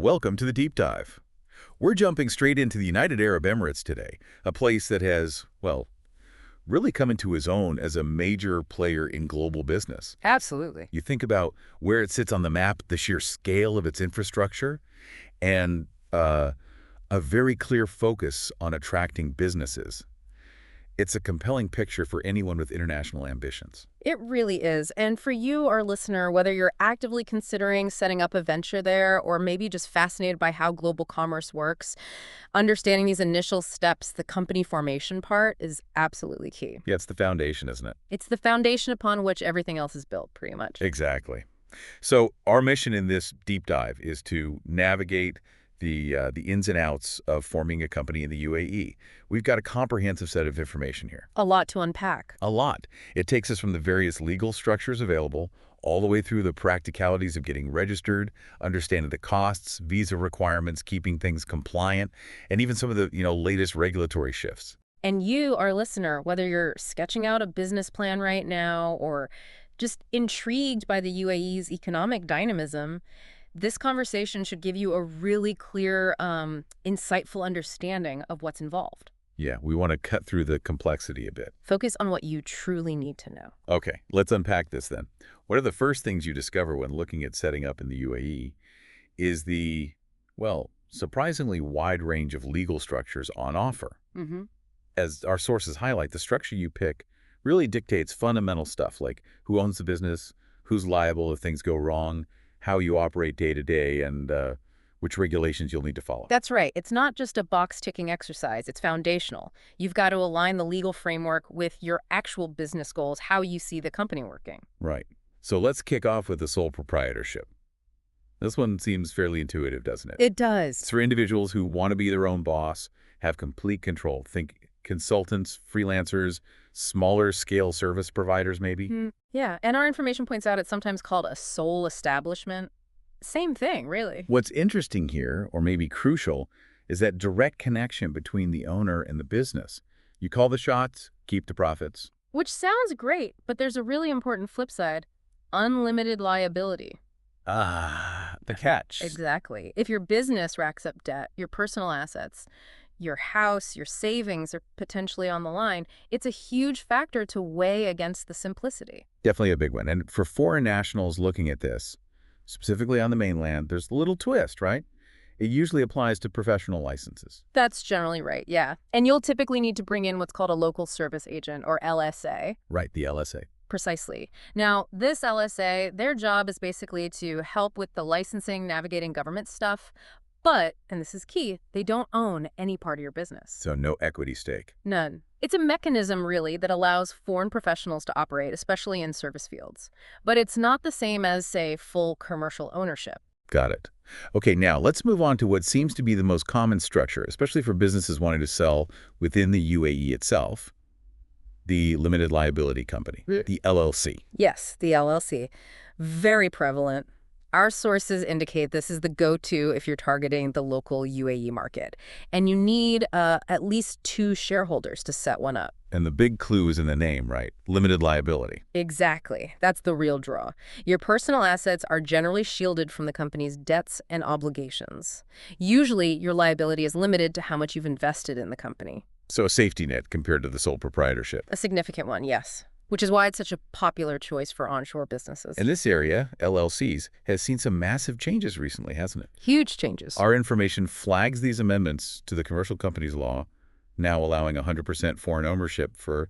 Welcome to the Deep Dive. We're jumping straight into the United Arab Emirates today, a place that has, well, really come into its own as a major player in global business. Absolutely. You think about where it sits on the map, the sheer scale of its infrastructure, and a very clear focus on attracting businesses. It's a compelling picture for anyone with international ambitions. It really is. And for you, our listener, whether you're actively considering setting up a venture there or maybe just fascinated by how global commerce works, understanding these initial steps, the company formation part, is absolutely key. Yeah, it's the foundation, isn't it? It's the foundation upon which everything else is built, pretty much. Exactly. So our mission in this deep dive is to navigate the ins and outs of forming a company in the UAE. We've got a comprehensive set of information here. A lot to unpack. A lot. It takes us from the various legal structures available all the way through the practicalities of getting registered, understanding the costs, visa requirements, keeping things compliant, and even some of the, latest regulatory shifts. And you, our listener, whether you're sketching out a business plan right now or just intrigued by the UAE's economic dynamism, this conversation should give you a really clear, insightful understanding of what's involved. Yeah, we want to cut through the complexity a bit. Focus on what you truly need to know. Okay, let's unpack this then. What are the first things you discover when looking at setting up in the UAE is the, well, surprisingly wide range of legal structures on offer. Mm-hmm. As our sources highlight, the structure you pick really dictates fundamental stuff like who owns the business, who's liable if things go wrong, how you operate day to day, and which regulations you'll need to follow. That's right. It's not just a box-ticking exercise. It's foundational. You've got to align the legal framework with your actual business goals, how you see the company working. Right. So let's kick off with the sole proprietorship. This one seems fairly intuitive, doesn't it? It does. It's for individuals who want to be their own boss, have complete control. Think consultants, freelancers, smaller scale service providers maybe. Yeah, and our information points out it's sometimes called a sole establishment. Same thing, really. What's interesting here, or maybe crucial, is that direct connection between the owner and the business. You call the shots, keep the profits. Which sounds great, but there's a really important flip side. Unlimited liability. Ah, the catch. Exactly. If your business racks up debt, your personal assets, your house, your savings are potentially on the line, it's a huge factor to weigh against the simplicity. Definitely a big one. And for foreign nationals looking at this, specifically on the mainland, there's a little twist, right? It usually applies to professional licenses. That's generally right, yeah. And you'll typically need to bring in what's called a local service agent, or LSA. Right, the LSA. Precisely. Now, this LSA, their job is basically to help with the licensing, navigating government stuff, but, and this is key, they don't own any part of your business. So no equity stake. None. It's a mechanism, really, that allows foreign professionals to operate, especially in service fields. But it's not the same as, say, full commercial ownership. Got it. Okay, now let's move on to what seems to be the most common structure, especially for businesses wanting to sell within the UAE itself, the limited liability company, the LLC. Yes, the LLC. Very prevalent. Our sources indicate this is the go-to if you're targeting the local UAE market. And you need at least 2 shareholders to set one up. And the big clue is in the name, right? Limited liability. Exactly. That's the real draw. Your personal assets are generally shielded from the company's debts and obligations. Usually, your liability is limited to how much you've invested in the company. So a safety net compared to the sole proprietorship. A significant one, yes. Which is why it's such a popular choice for onshore businesses. And this area, LLCs, has seen some massive changes recently, hasn't it? Huge changes. Our information flags these amendments to the Commercial Companies Law, now allowing 100% foreign ownership for,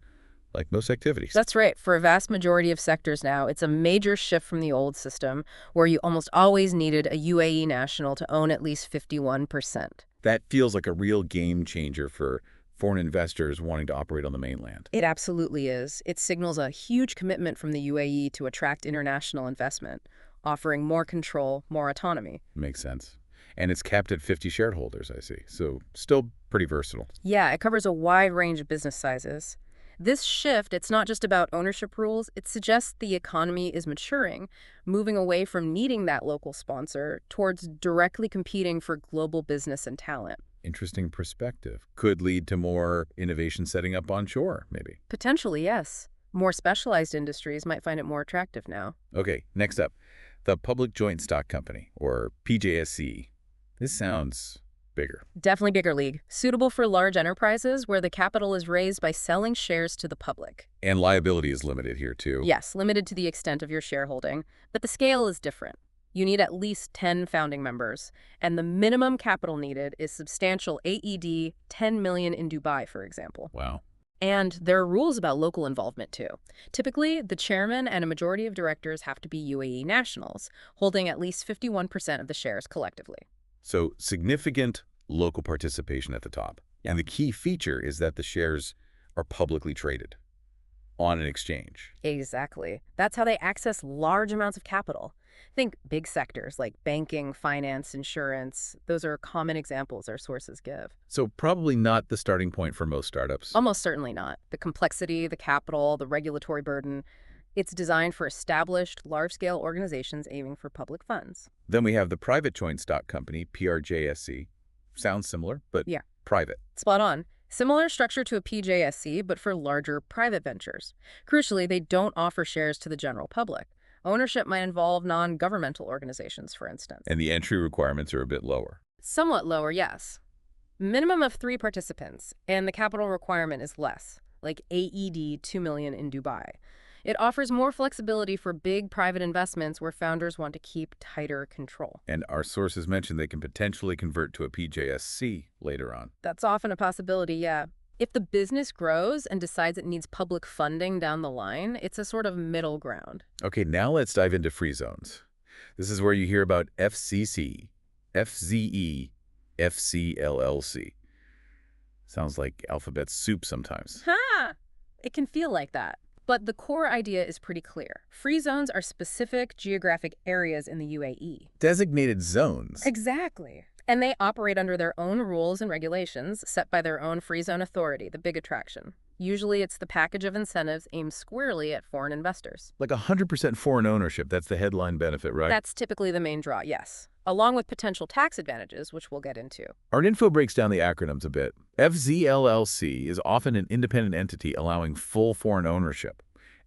like, most activities. That's right. For a vast majority of sectors now, it's a major shift from the old system, where you almost always needed a UAE national to own at least 51%. That feels like a real game changer for foreign investors wanting to operate on the mainland. It absolutely is. It signals a huge commitment from the UAE to attract international investment, offering more control, more autonomy. Makes sense. And it's capped at 50 shareholders, I see. So still pretty versatile. Yeah, it covers a wide range of business sizes. This shift, it's not just about ownership rules. It suggests the economy is maturing, moving away from needing that local sponsor towards directly competing for global business and talent. Interesting perspective. Could lead to more innovation setting up onshore, maybe. Potentially, yes. More specialized industries might find it more attractive now. Okay, next up, the Public Joint Stock Company, or PJSC. This sounds bigger. Definitely bigger league. Suitable for large enterprises where the capital is raised by selling shares to the public. And liability is limited here, too. Yes, limited to the extent of your shareholding, but the scale is different. You need at least 10 founding members, and the minimum capital needed is substantial AED 10 million in Dubai, for example. Wow. And there are rules about local involvement, too. Typically, the chairman and a majority of directors have to be UAE nationals, holding at least 51% of the shares collectively. So significant local participation at the top. And the key feature is that the shares are publicly traded on an exchange. Exactly. That's how they access large amounts of capital. Think big sectors like banking, finance, insurance. Those are common examples our sources give. So probably not the starting point for most startups. Almost certainly not. The complexity, the capital, the regulatory burden. It's designed for established, large-scale organizations aiming for public funds. Then we have the private joint stock company, PRJSC. Sounds similar, but Yeah. private. Spot on. Similar structure to a PJSC, but for larger private ventures. Crucially, they don't offer shares to the general public. Ownership might involve non-governmental organizations, for instance. And the entry requirements are a bit lower. Somewhat lower, yes. Minimum of 3 participants, and the capital requirement is less, like AED 2 million in Dubai. It offers more flexibility for big private investments where founders want to keep tighter control. And our sources mentioned they can potentially convert to a PJSC later on. That's often a possibility, yeah. If the business grows and decides it needs public funding down the line, it's a sort of middle ground. Okay, now let's dive into free zones. This is where you hear about FCC, FZE, FCLLC. Sounds like alphabet soup sometimes. Ha! It can feel like that. But the core idea is pretty clear. Free zones are specific geographic areas in the UAE. Designated zones. Exactly. And they operate under their own rules and regulations set by their own free zone authority, the big attraction. Usually it's the package of incentives aimed squarely at foreign investors. Like 100% foreign ownership, that's the headline benefit, right? That's typically the main draw, yes. Along with potential tax advantages, which we'll get into. Our info breaks down the acronyms a bit. FZLLC is often an independent entity allowing full foreign ownership.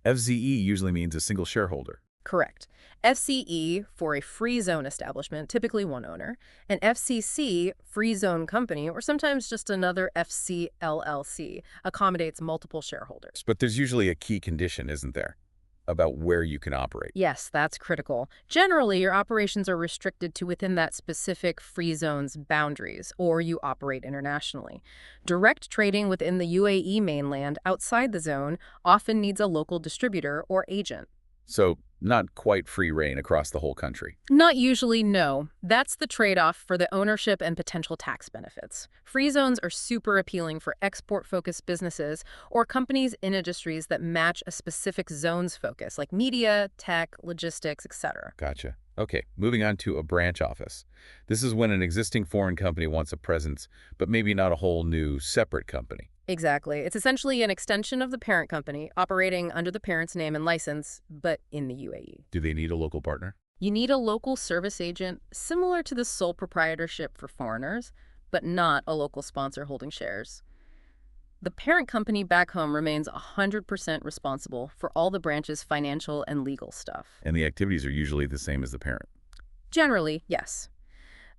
FZE usually means a single shareholder. Correct. FCE for a free zone establishment, typically one owner, and FCC, free zone company, or sometimes just another FCLLC, accommodates multiple shareholders. But there's usually a key condition, isn't there, about where you can operate? Yes, that's critical. Generally, your operations are restricted to within that specific free zone's boundaries, or you operate internationally. Direct trading within the UAE mainland outside the zone often needs a local distributor or agent. So not quite free reign across the whole country. Not usually, no. That's the trade-off for the ownership and potential tax benefits. Free zones are super appealing for export-focused businesses or companies in industries that match a specific zone's focus, like media, tech, logistics, etc. Gotcha. Okay, moving on to a branch office. This is when an existing foreign company wants a presence, but maybe not a whole new separate company. Exactly. It's essentially an extension of the parent company, operating under the parent's name and license, but in the UAE. Do they need a local partner? You need a local service agent, similar to the sole proprietorship for foreigners, but not a local sponsor holding shares. The parent company back home remains 100% responsible for all the branch's financial and legal stuff. And the activities are usually the same as the parent. Generally, yes.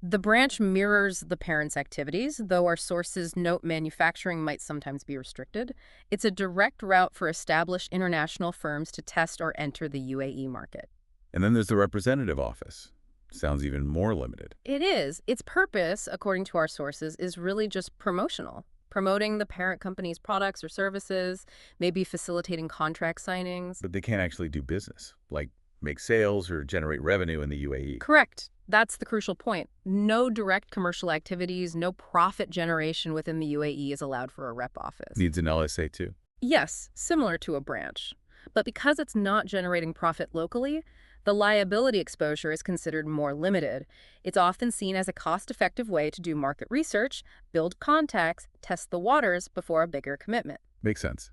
The branch mirrors the parent's activities, though our sources note manufacturing might sometimes be restricted. It's a direct route for established international firms to test or enter the UAE market. And then there's the representative office. Sounds even more limited. It is. Its purpose, according to our sources, is really just promotional. Promoting the parent company's products or services, maybe facilitating contract signings. But they can't actually do business, like make sales or generate revenue in the UAE. Correct. That's the crucial point. No direct commercial activities, no profit generation within the UAE is allowed for a rep office. Needs an LSA too. Yes, similar to a branch. But because it's not generating profit locally, the liability exposure is considered more limited. It's often seen as a cost-effective way to do market research, build contacts, test the waters before a bigger commitment. Makes sense.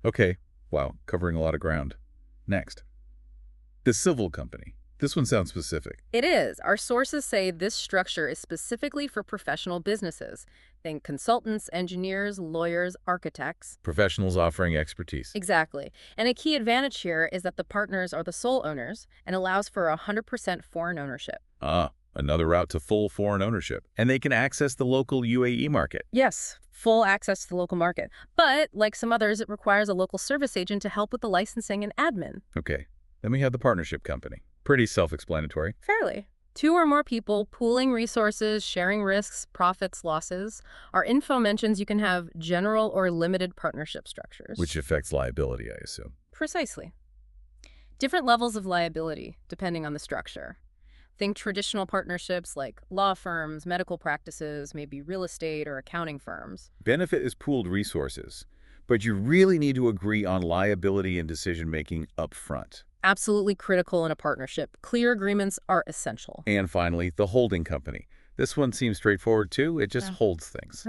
Okay, wow, covering a lot of ground. Next. The civil company. This one sounds specific. It is. Our sources say this structure is specifically for professional businesses. Think consultants, engineers, lawyers, architects. Professionals offering expertise. Exactly. And a key advantage here is that the partners are the sole owners and allows for 100% foreign ownership. Ah, Another route to full foreign ownership. And they can access the local UAE market. Yes, full access to the local market. But, like some others, it requires a local service agent to help with the licensing and admin. Okay, then we have the partnership company. Pretty self-explanatory. Fairly. Two or more people pooling resources, sharing risks, profits, losses. Our info mentions you can have general or limited partnership structures. Which affects liability, I assume. Precisely. Different levels of liability, depending on the structure. Think traditional partnerships like law firms, medical practices, maybe real estate or accounting firms. Benefit is pooled resources, but you really need to agree on liability and decision-making up front. Absolutely critical in a partnership. Clear agreements are essential. And finally, the holding company. This one seems straightforward too. It just holds things.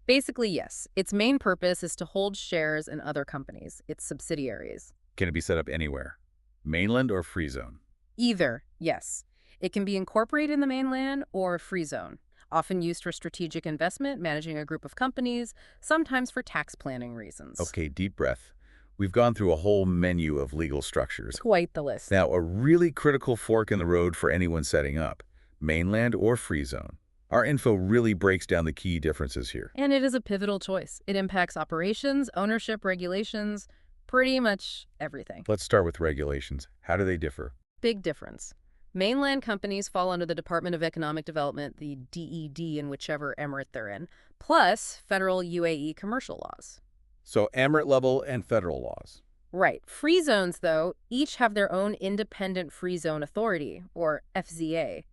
Basically, yes. Its main purpose is to hold shares in other companies, its subsidiaries. Can it be set up anywhere? Mainland or free zone? Either, yes. It can be incorporated in the mainland or free zone, often used for strategic investment, managing a group of companies, sometimes for tax planning reasons. Okay, deep breath. We've gone through a whole menu of legal structures. Quite the list. Now, a really critical fork in the road for anyone setting up, mainland or free zone. Our info really breaks down the key differences here. And it is a pivotal choice. It impacts operations, ownership, regulations, pretty much everything. Let's start with regulations. How do they differ? Big difference. Mainland companies fall under the Department of Economic Development, the DED, in whichever emirate they're in, plus federal UAE commercial laws. So emirate level and federal laws. Right. Free zones, though, each have their own independent free zone authority, or FZA.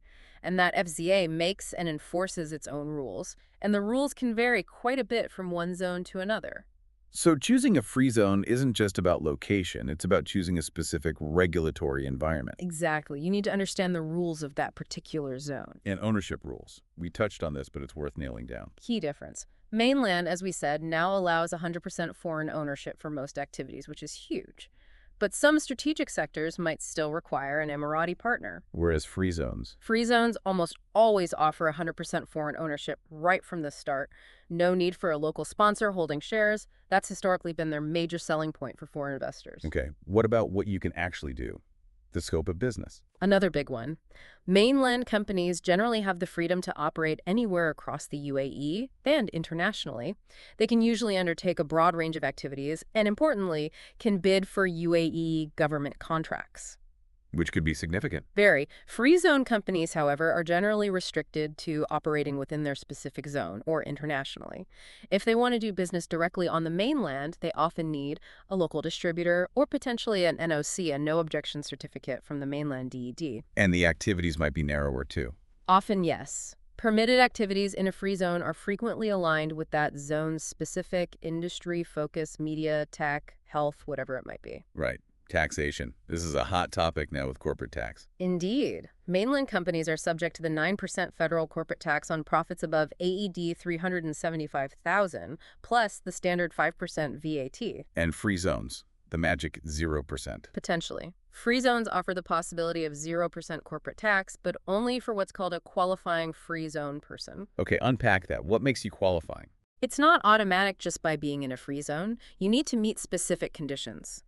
And that FZA makes and enforces its own rules, and the rules can vary quite a bit from one zone to another. So choosing a free zone isn't just about location, it's about choosing a specific regulatory environment. Exactly. You need to understand the rules of that particular zone. And ownership rules. We touched on this, but it's worth nailing down. Key difference. Mainland, as we said, now allows 100% foreign ownership for most activities, which is huge. But some strategic sectors might still require an Emirati partner. Whereas free zones. Free zones almost always offer 100% foreign ownership right from the start. No need for a local sponsor holding shares. That's historically been their major selling point for foreign investors. Okay, what about what you can actually do? The scope of business. Another big one. Mainland companies generally have the freedom to operate anywhere across the UAE and internationally. They can usually undertake a broad range of activities and, importantly, can bid for UAE government contracts. Which could be significant. Very. Free zone companies, however, are generally restricted to operating within their specific zone or internationally. If they want to do business directly on the mainland, they often need a local distributor or potentially an NOC, a no objection certificate from the mainland DED. And the activities might be narrower too. Often, yes. Permitted activities in a free zone are frequently aligned with that zone's specific industry focus, media, tech, health, whatever it might be. Right. Taxation. This is a hot topic now with corporate tax. Indeed. Mainland companies are subject to the 9% federal corporate tax on profits above AED 375,000, plus the standard 5% VAT. And free zones, the magic 0%. Potentially. Free zones offer the possibility of 0% corporate tax, but only for what's called a qualifying free zone person. Okay, unpack that. What makes you qualifying? It's not automatic just by being in a free zone. You need to meet specific conditions.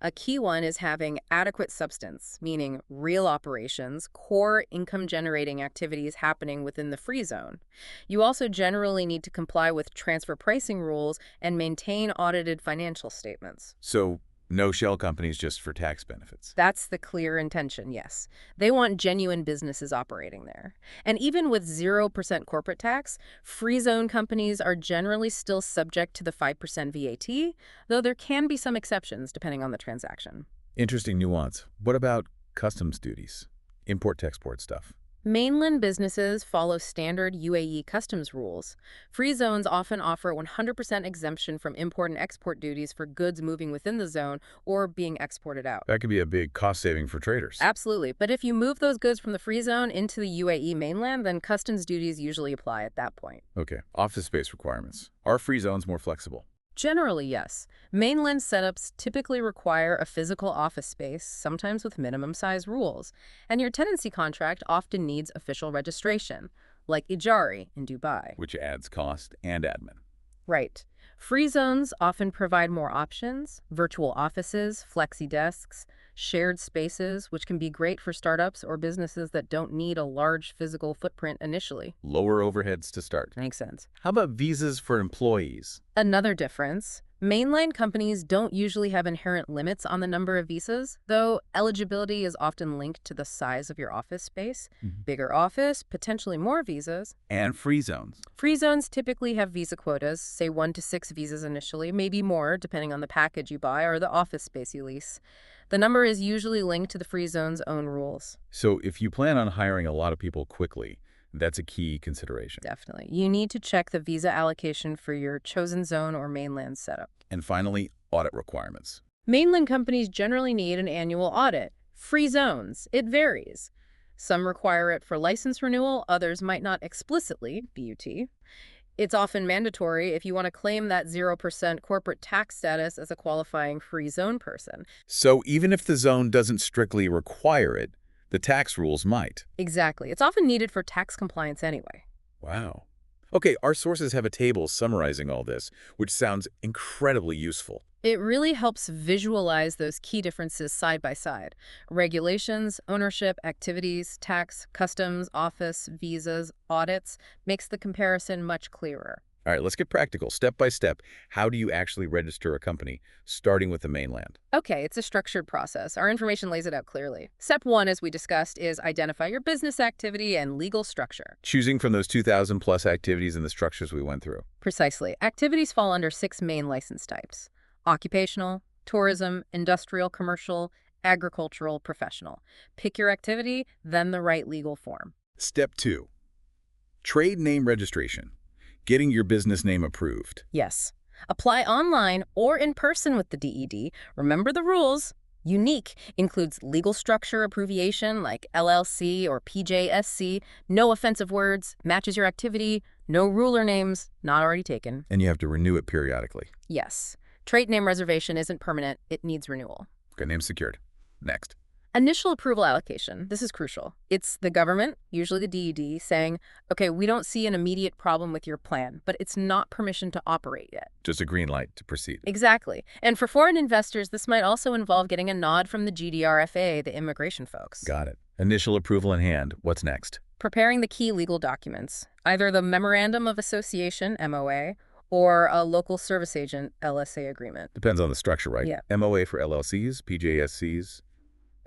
A key one is having adequate substance, meaning real operations, core income-generating activities happening within the free zone. You also generally need to comply with transfer pricing rules and maintain audited financial statements. So, no shell companies just for tax benefits. That's the clear intention, yes. They want genuine businesses operating there. And even with 0% corporate tax, free zone companies are generally still subject to the 5% VAT, though there can be some exceptions depending on the transaction. Interesting nuance. What about customs duties? Import-export stuff. Mainland businesses follow standard UAE customs rules. Free zones often offer 100% exemption from import and export duties for goods moving within the zone or being exported out. That could be a big cost saving for traders. Absolutely. But if you move those goods from the free zone into the UAE mainland, then customs duties usually apply at that point. Okay, office space requirements. Are free zones more flexible? Generally, yes. Mainland setups typically require a physical office space, sometimes with minimum size rules, and your tenancy contract often needs official registration, like Ijari in Dubai. Which adds cost and admin. Right. Free zones often provide more options, virtual offices, flexi desks, shared spaces, which can be great for startups or businesses that don't need a large physical footprint initially. Lower overheads to start. Makes sense. How about visas for employees? Another difference, mainland companies don't usually have inherent limits on the number of visas, though eligibility is often linked to the size of your office space. Mhm. Bigger office, potentially more visas. And free zones. Free zones typically have visa quotas, say 1 to 6 visas initially, maybe more depending on the package you buy or the office space you lease. The number is usually linked to the free zone's own rules. So if you plan on hiring a lot of people quickly, that's a key consideration. Definitely. You need to check the visa allocation for your chosen zone or mainland setup. And finally, audit requirements. Mainland companies generally need an annual audit. Free zones, it varies. Some require it for license renewal, others might not explicitly, BUT. It's often mandatory if you want to claim that 0% corporate tax status as a qualifying free zone person. So even if the zone doesn't strictly require it, the tax rules might. Exactly. It's often needed for tax compliance anyway. Wow. Okay, our sources have a table summarizing all this, which sounds incredibly useful. It really helps visualize those key differences side by side. Regulations, ownership, activities, tax, customs, office, visas, audits makes the comparison much clearer. All right, let's get practical. Step by step, how do you actually register a company, starting with the mainland? Okay, it's a structured process. Our information lays it out clearly. Step 1, as we discussed, is identify your business activity and legal structure. Choosing from those 2,000 plus activities and the structures we went through. Precisely. Activities fall under 6 main license types: occupational, tourism, industrial, commercial, agricultural, professional. Pick your activity, then the right legal form. Step 2, trade name registration. Getting your business name approved. Yes. Apply online or in person with the DED. Remember the rules. Unique includes legal structure abbreviation like LLC or PJSC, no offensive words, matches your activity, no ruler names, not already taken. And you have to renew it periodically. Yes. Trade name reservation isn't permanent. It needs renewal. Okay, name secured. Next. Initial approval allocation. This is crucial. It's the government, usually the DED, saying, okay, we don't see an immediate problem with your plan, but it's not permission to operate yet. Just a green light to proceed. Exactly. And for foreign investors, this might also involve getting a nod from the GDRFA, the immigration folks. Got it. Initial approval in hand. What's next? Preparing the key legal documents, either the Memorandum of Association, MOA, or a local service agent, LSA agreement. Depends on the structure, right? Yeah. MOA for LLCs, PJSCs,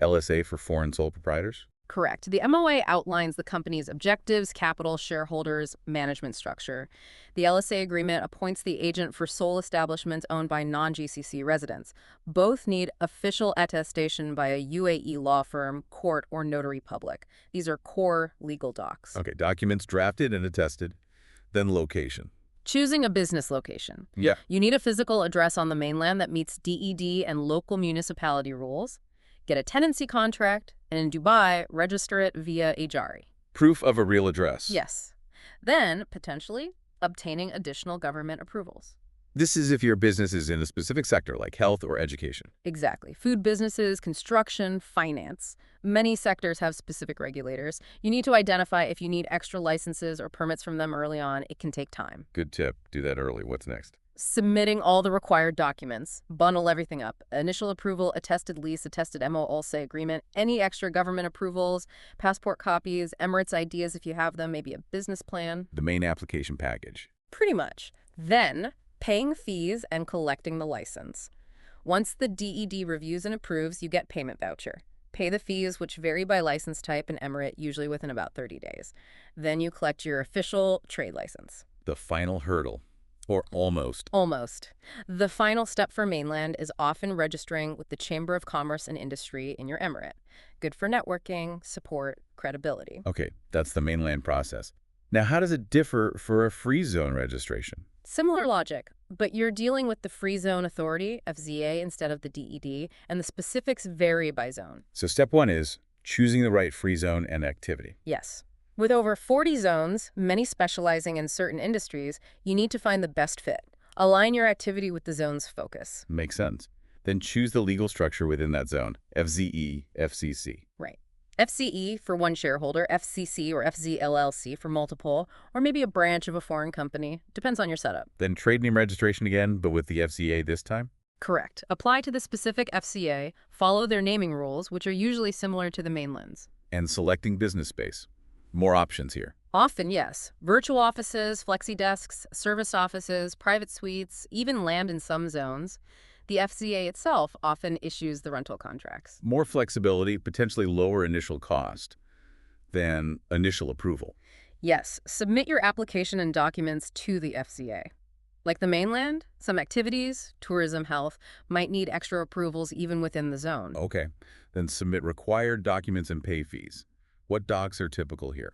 LSA for foreign sole proprietors? Correct. The MOA outlines the company's objectives, capital, shareholders, management structure. The LSA agreement appoints the agent for sole establishments owned by non-GCC residents. Both need official attestation by a UAE law firm, court, or notary public. These are core legal docs. Okay, documents drafted and attested. Then location. Choosing a business location. Yeah. You need a physical address on the mainland that meets DED and local municipality rules. Get a tenancy contract, and in Dubai, register it via a Jari. Proof of a real address. Yes. Then, potentially, obtaining additional government approvals. This is if your business is in a specific sector like health or education. Exactly. Food businesses, construction, finance. Many sectors have specific regulators. You need to identify if you need extra licenses or permits from them early on. It can take time. Good tip. Do that early. What's next? Submitting all the required documents. Bundle everything up. Initial approval, attested lease, attested MO-ALSA agreement, any extra government approvals, passport copies, Emirates IDs if you have them, maybe a business plan. The main application package. Pretty much. Then, paying fees and collecting the license. Once the DED reviews and approves, you get payment voucher. Pay the fees, which vary by license type and emirate, usually within about 30 days. Then you collect your official trade license. The final hurdle. Or almost. Almost. The final step for mainland is often registering with the Chamber of Commerce and Industry in your emirate. Good for networking, support, credibility. Okay, that's the mainland process. Now, how does it differ for a free zone registration? Similar logic, but you're dealing with the Free Zone Authority, FZA, instead of the DED, and the specifics vary by zone. So step 1 is choosing the right free zone and activity. Yes. With over 40 zones, many specializing in certain industries, you need to find the best fit. Align your activity with the zone's focus. Makes sense. Then choose the legal structure within that zone, FZE, FCC. Right. FCE for one shareholder, FCC or FZLLC for multiple, or maybe a branch of a foreign company. Depends on your setup. Then trade name registration again, but with the FZA this time? Correct. Apply to the specific FCA, follow their naming rules, which are usually similar to the mainland's. And selecting business space. More options here. Often, yes. Virtual offices, flexi desks, service offices, private suites, even land in some zones. The FCA itself often issues the rental contracts. More flexibility, potentially lower initial cost than initial approval. Yes, submit your application and documents to the FCA. Like the mainland, some activities, tourism, health, might need extra approvals even within the zone. Okay, then submit required documents and pay fees. What docs are typical here?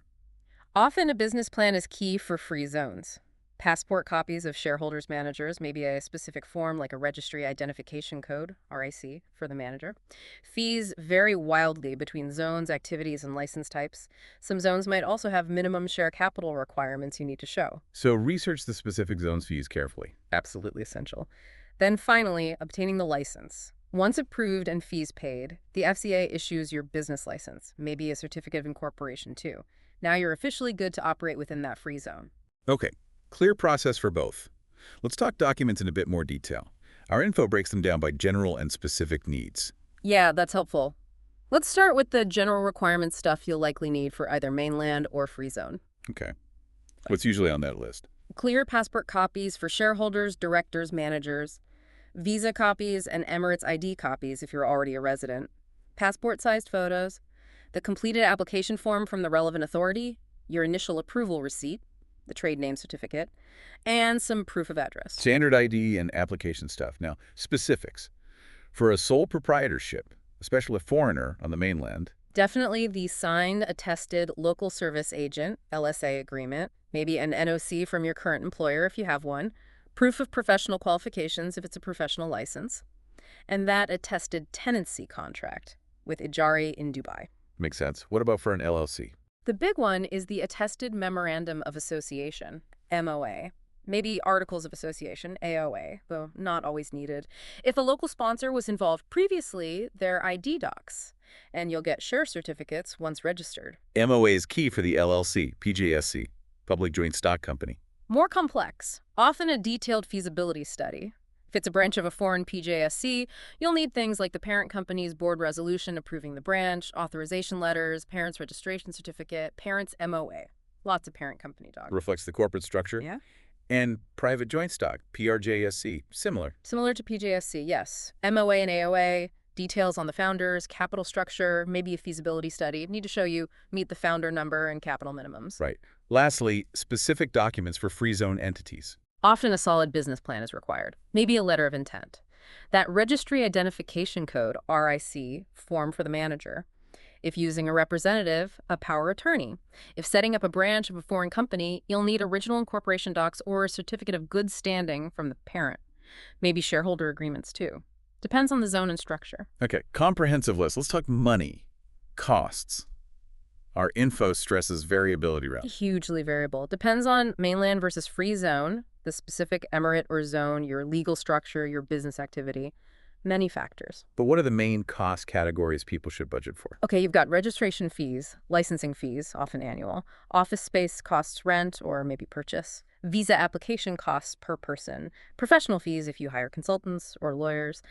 Often a business plan is key for free zones. Passport copies of shareholders' managers, maybe a specific form like a registry identification code, RIC, for the manager. Fees vary wildly between zones, activities, and license types. Some zones might also have minimum share capital requirements you need to show. So research the specific zone's fees carefully. Absolutely essential. Then finally, obtaining the license. Once approved and fees paid, the FCA issues your business license, maybe a certificate of incorporation too. Now you're officially good to operate within that free zone. Okay, clear process for both. Let's talk documents in a bit more detail. Our info breaks them down by general and specific needs. Yeah, that's helpful. Let's start with the general requirements stuff you'll likely need for either mainland or free zone. Okay. What's usually on that list? Clear passport copies for shareholders, directors, managers, visa copies, and Emirates ID copies if you're already a resident, passport-sized photos, the completed application form from the relevant authority, your initial approval receipt, the trade name certificate, and some proof of address. Standard ID and application stuff. Now, specifics. For a sole proprietorship, especially a foreigner on the mainland, Definitely the signed, attested local service agent, LSA agreement, maybe an NOC from your current employer if you have one, proof of professional qualifications if it's a professional license, and that attested tenancy contract with Ijari in Dubai. makes sense. What about for an LLC? The big one is the attested memorandum of association, MOA. Maybe articles of association, AOA, though not always needed. If a local sponsor was involved previously, their ID docs, and you'll get share certificates once registered. MOA is key for the LLC, PJSC, Public Joint Stock Company. More complex, often a detailed feasibility study. If it's a branch of a foreign PJSC, you'll need things like the parent company's board resolution approving the branch, authorization letters, parent's registration certificate, parent's MOA. Lots of parent company docs. Reflects the corporate structure. Yeah. And private joint stock, PRJSC, similar. Similar to PJSC, yes. MOA and AOA, details on the founders, capital structure, maybe a feasibility study. Need to show you meet the founder number and capital minimums. Right. Lastly, specific documents for free zone entities. Often a solid business plan is required, maybe a letter of intent. That registry identification code, RIC, form for the manager. If using a representative, a power attorney. If setting up a branch of a foreign company, you'll need original incorporation docs or a certificate of good standing from the parent. Maybe shareholder agreements too. Depends on the zone and structure. Okay, comprehensive list. Let's talk money, costs. Our info stresses variability around. Hugely variable. Depends on mainland versus free zone, the specific emirate or zone, your legal structure, your business activity. Many factors. But what are the main cost categories people should budget for? Okay, you've got registration fees, licensing fees, often annual, office space costs rent or maybe purchase, visa application costs per person, professional fees if you hire consultants or lawyers,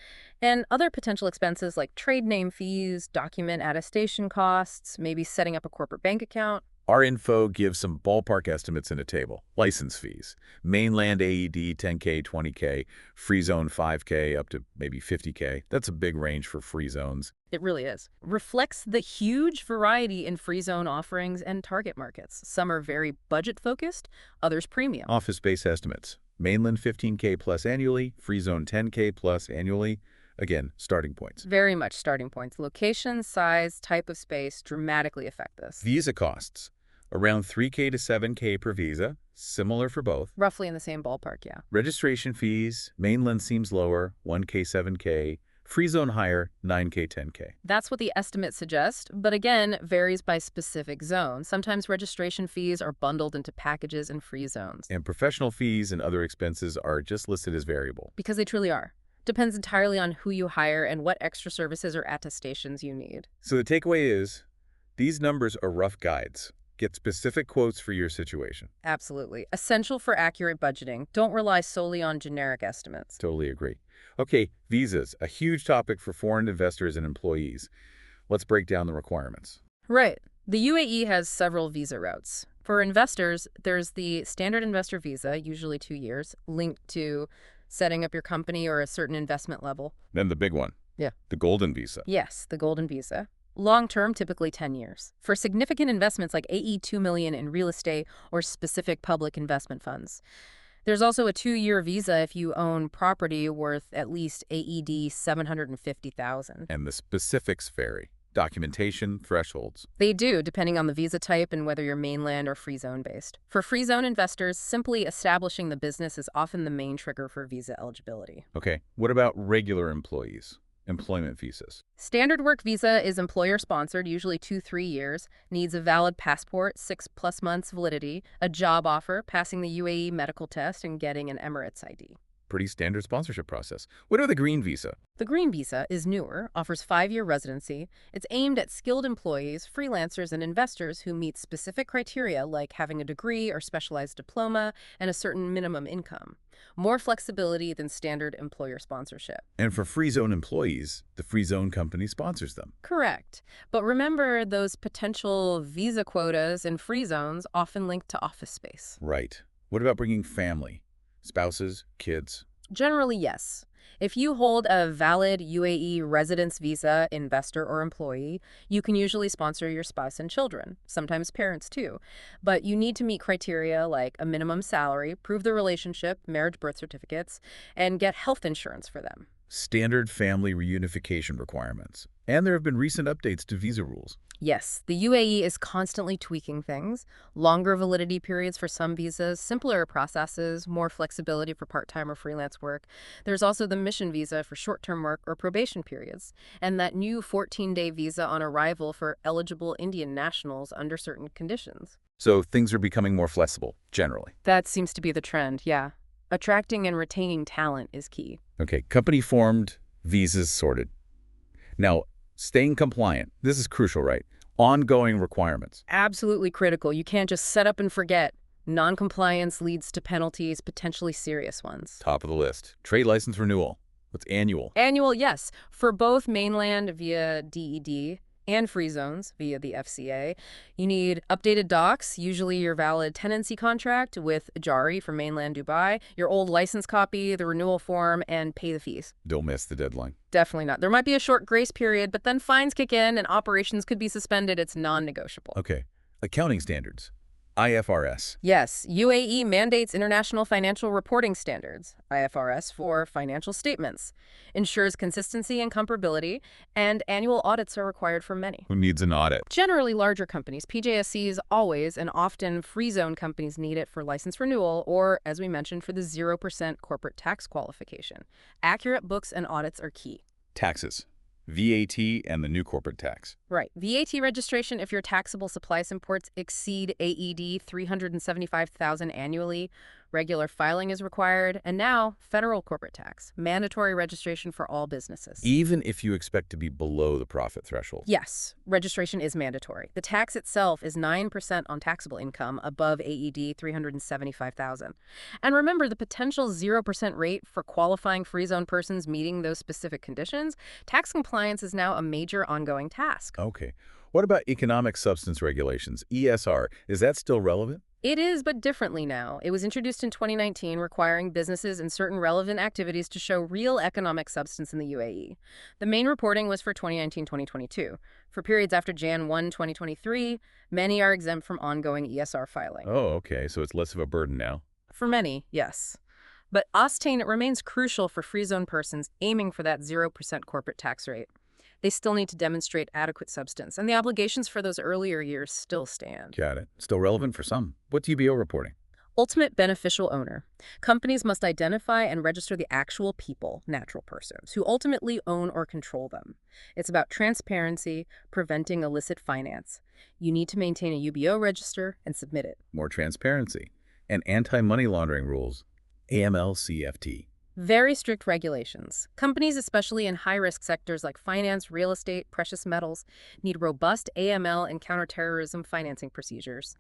and other potential expenses like trade name fees, document attestation costs, maybe setting up a corporate bank account. Our info gives some ballpark estimates in a table. License fees. Mainland AED 10K, 20K, free zone 5K up to maybe 50K. That's a big range for free zones. It really is. Reflects the huge variety in free zone offerings and target markets. Some are very budget-focused, others premium. Office space estimates. Mainland 15K plus annually, free zone 10K plus annually. Again, starting points. Very much starting points. Location, size, type of space dramatically affect this. Visa costs. Around 3K to 7K per visa, similar for both. Roughly in the same ballpark, yeah. Registration fees, mainland seems lower, 1K, 7K. Free zone higher, 9K, 10K. That's what the estimates suggest, but again, varies by specific zone. Sometimes registration fees are bundled into packages and free zones. And professional fees and other expenses are just listed as variable. Because they truly are. Depends entirely on who you hire and what extra services or attestations you need. So the takeaway is, these numbers are rough guides. Get specific quotes for your situation. Absolutely. Essential for accurate budgeting. Don't rely solely on generic estimates. Totally agree. Okay, visas, a huge topic for foreign investors and employees. Let's break down the requirements. Right. The UAE has several visa routes. For investors, there's the standard investor visa, usually 2 years, linked to setting up your company or a certain investment level. Then the big one, Yeah. the golden visa. Yes, the golden visa. Long term, typically 10 years. For significant investments like AE 2 million in real estate or specific public investment funds. There's also a 2-year visa if you own property worth at least AED 750,000. And the specifics vary. Documentation, thresholds. They do, depending on the visa type and whether you're mainland or free zone based. For free zone investors, simply establishing the business is often the main trigger for visa eligibility. Okay, what about regular employees? Employment visas. Standard work visa is employer-sponsored, usually 2-3 years, needs a valid passport, 6+ months validity, a job offer, passing the UAE medical test, and getting an Emirates ID. Pretty standard sponsorship process. What about the green visa? The green visa is newer, offers 5-year residency. It's aimed at skilled employees, freelancers, and investors who meet specific criteria like having a degree or specialized diploma and a certain minimum income. More flexibility than standard employer sponsorship. And for free zone employees, the free zone company sponsors them. Correct. But remember, those potential visa quotas in free zones often linked to office space. Right. What about bringing family? Spouses, kids? Generally, yes. If you hold a valid UAE residence visa, investor or employee, you can usually sponsor your spouse and children, sometimes parents too. But you need to meet criteria like a minimum salary, prove the relationship, marriage birth certificates, and get health insurance for them. Standard family reunification requirements. And there have been recent updates to visa rules. Yes, the UAE is constantly tweaking things. Longer validity periods for some visas, simpler processes, more flexibility for part-time or freelance work. There's also the mission visa for short-term work or probation periods, and that new 14-day visa on arrival for eligible Indian nationals under certain conditions. So things are becoming more flexible, generally. That seems to be the trend, yeah. Attracting and retaining talent is key. Okay, company formed, visas sorted. Now, staying compliant. This is crucial, right? Ongoing requirements. Absolutely critical. You can't just set up and forget. Non-compliance leads to penalties, potentially serious ones. Top of the list. Trade license renewal. What's annual? Annual, yes. For both mainland via DED and free zones via the FCA, you need updated docs, usually your valid tenancy contract with Jari for mainland Dubai, your old license copy, the renewal form, and pay the fees. Don't miss the deadline. Definitely not. There might be a short grace period, but then fines kick in and operations could be suspended. It's non-negotiable. Okay. Accounting standards. IFRS. Yes, UAE mandates International Financial Reporting Standards, IFRS, for financial statements, ensures consistency and comparability, and annual audits are required for many. Who needs an audit? Generally larger companies, PJSCs always, and often free zone companies need it for license renewal or, as we mentioned, for the 0% corporate tax qualification. Accurate books and audits are key. Taxes. VAT and the new corporate tax. Right. VAT registration if your taxable supplies imports exceed AED 375,000 annually. Regular filing is required. And now, federal corporate tax. Mandatory registration for all businesses. Even if you expect to be below the profit threshold. Yes, registration is mandatory. The tax itself is 9% on taxable income above AED 375,000. And remember, the potential 0% rate for qualifying free zone persons meeting those specific conditions, tax compliance is now a major ongoing task. Okay. What about economic substance regulations, ESR? Is that still relevant? It is, but differently now. It was introduced in 2019, requiring businesses and certain relevant activities to show real economic substance in the UAE. The main reporting was for 2019-2022. For periods after Jan 1, 2023, many are exempt from ongoing ESR filing. Oh, okay. So it's less of a burden now. For many, yes. But Ostain remains crucial for free zone persons aiming for that 0% corporate tax rate. They still need to demonstrate adequate substance, and the obligations for those earlier years still stand. Got it. Still relevant for some. What's UBO reporting? Ultimate beneficial owner. Companies must identify and register the actual people, natural persons, who ultimately own or control them. It's about transparency, preventing illicit finance. You need to maintain a UBO register and submit it. More transparency. And anti-money laundering rules. AML-CFT. Very strict regulations. Companies, especially in high-risk sectors like finance, real estate, precious metals, need robust AML and counterterrorism financing procedures.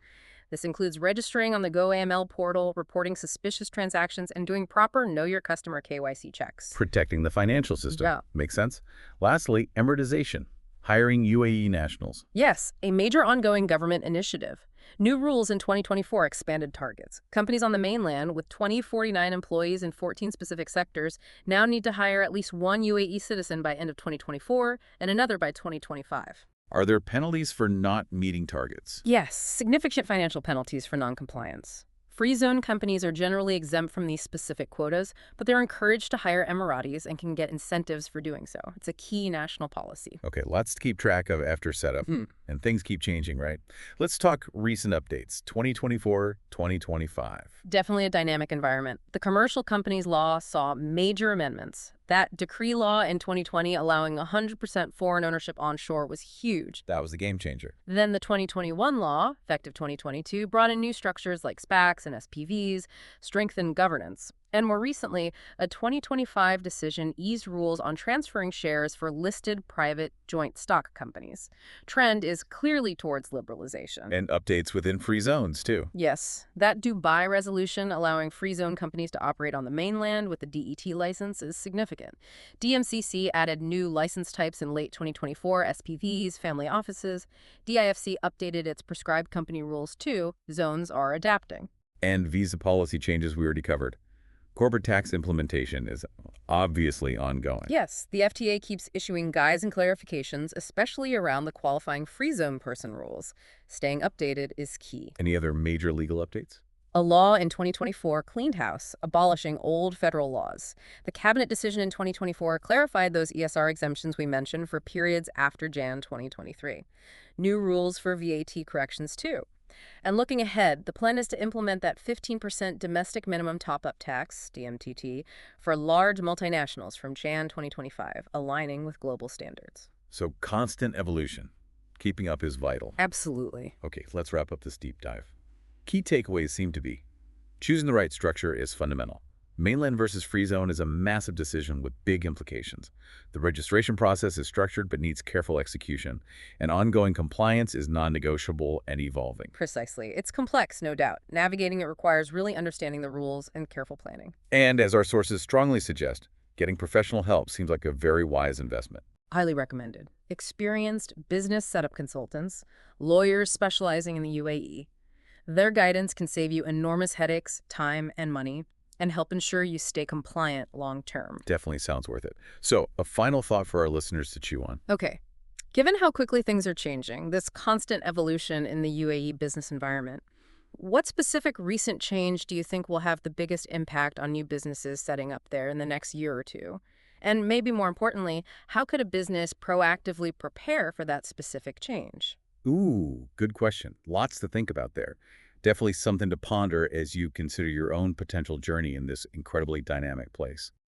This includes registering on the Go AML portal, reporting suspicious transactions, and doing proper Know Your Customer KYC checks. Protecting the financial system. Yeah. Makes sense? Lastly, Emiratization. Hiring UAE nationals. Yes, a major ongoing government initiative. New rules in 2024 expanded targets. Companies on the mainland with 2049 employees in 14 specific sectors now need to hire at least one UAE citizen by end of 2024 and another by 2025. Are there penalties for not meeting targets? Yes, significant financial penalties for noncompliance. Free zone companies are generally exempt from these specific quotas, but they're encouraged to hire Emiratis and can get incentives for doing so. It's a key national policy. Okay, lots to keep track of after setup. And things keep changing, right? Let's talk recent updates, 2024, 2025. Definitely a dynamic environment. The commercial companies law saw major amendments. That decree law in 2020 allowing 100% foreign ownership onshore was huge. That was the game changer. Then the 2021 law, effective 2022, brought in new structures like SPACs and SPVs, strengthened governance. And more recently, a 2025 decision eased rules on transferring shares for listed private joint stock companies. Trend is clearly towards liberalization. And updates within free zones, too. Yes, that Dubai resolution allowing free zone companies to operate on the mainland with a DET license is significant. DMCC added new license types in late 2024, SPVs, family offices. DIFC updated its prescribed company rules too. Zones are adapting. And visa policy changes we already covered. Corporate tax implementation is obviously ongoing. Yes, the FTA keeps issuing guides and clarifications, especially around the qualifying free zone person rules. Staying updated is key. Any other major legal updates? A law in 2024 cleaned house, abolishing old federal laws. The cabinet decision in 2024 clarified those ESR exemptions we mentioned for periods after Jan 2023. New rules for VAT corrections, too. And looking ahead, the plan is to implement that 15% domestic minimum top-up tax, DMTT, for large multinationals from Jan 2025, aligning with global standards. So constant evolution. Keeping up is vital. Absolutely. Okay, let's wrap up this deep dive. Key takeaways seem to be: choosing the right structure is fundamental. Mainland versus free zone is a massive decision with big implications. The registration process is structured but needs careful execution, and ongoing compliance is non-negotiable and evolving. Precisely. It's complex, no doubt. Navigating it requires really understanding the rules and careful planning. And as our sources strongly suggest, getting professional help seems like a very wise investment. Highly recommended. Experienced business setup consultants, lawyers specializing in the UAE. Their guidance can save you enormous headaches, time, and money, and help ensure you stay compliant long-term. Definitely sounds worth it. So, a final thought for our listeners to chew on. Okay. Given how quickly things are changing, this constant evolution in the UAE business environment, what specific recent change do you think will have the biggest impact on new businesses setting up there in the next year or two? And maybe more importantly, how could a business proactively prepare for that specific change? Ooh, good question. Lots to think about there. Definitely something to ponder as you consider your own potential journey in this incredibly dynamic place.